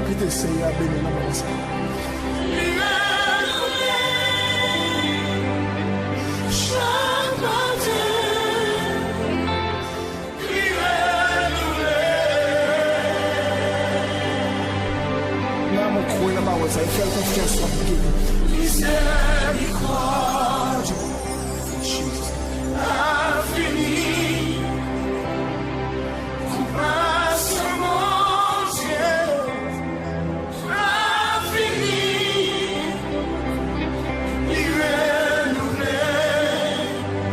Quittez Seigneur, béni dans mon sang. Ça fait confiance en Dieu. Miséricorde infinie, compassion mon Dieu, infinie, il renouvelle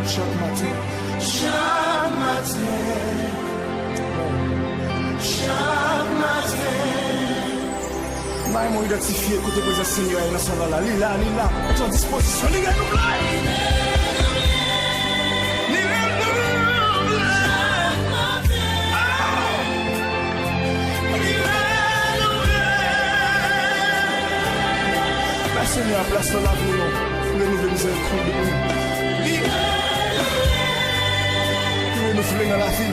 chaque matin, chaque matin, chaque matin. Moi identifié côté présent Seigneur et national là, lila, est en disposition, les gars, nous la Seigneur place dans l'avenir, le nouveau miséricorde de nous. Il nous fait dans la vie.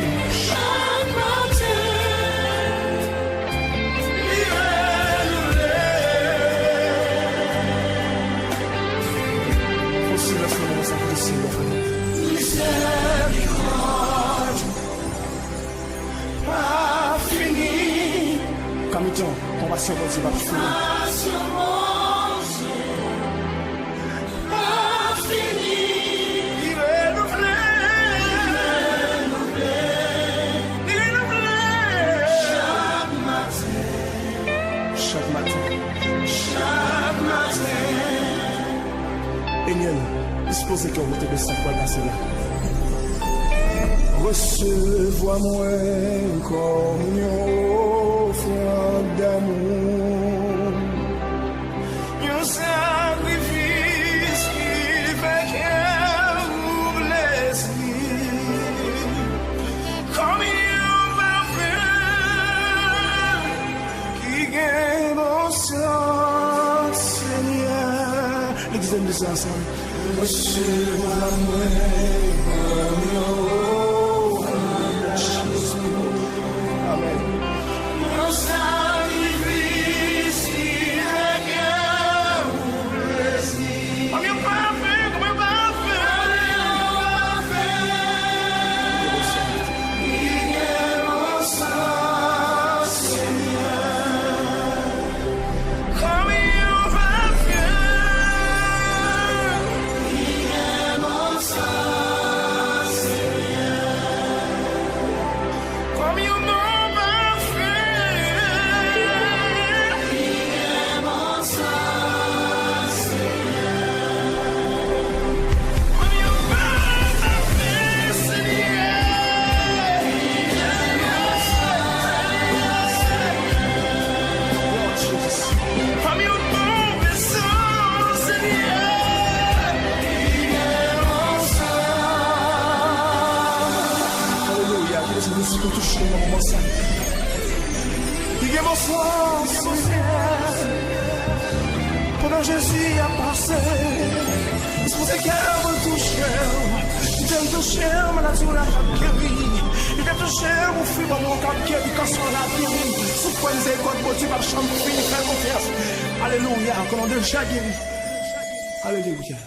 Miséricorde pas fini. Kamiton, compassion mon Dieu va finir. Compassion mon Dieu pas fini. Il renouvelle chaque matin, chaque matin, chaque matin. Eniel, disposez que vous te baissez pour passer là. Recevoir-moi comme une offrande d'amour, un sacrifice qui fait qu'elle vous blesse, comme un parfum qui gagne mon sang, Seigneur. L'examen de ça ensemble. Recevoir-moi comme une pendant Jésus a passé, c'est pour ça qu'elle me touche. Il t'a touché, ma nature n'a pas guéri. Il t'a touché, mon fils, mon cap guéri, quand son la guéri. Sous quoi les écoles, mon Dieu, ma chambre, fini, faire confiance. Alléluia, comme on déjà guéri. Alléluia.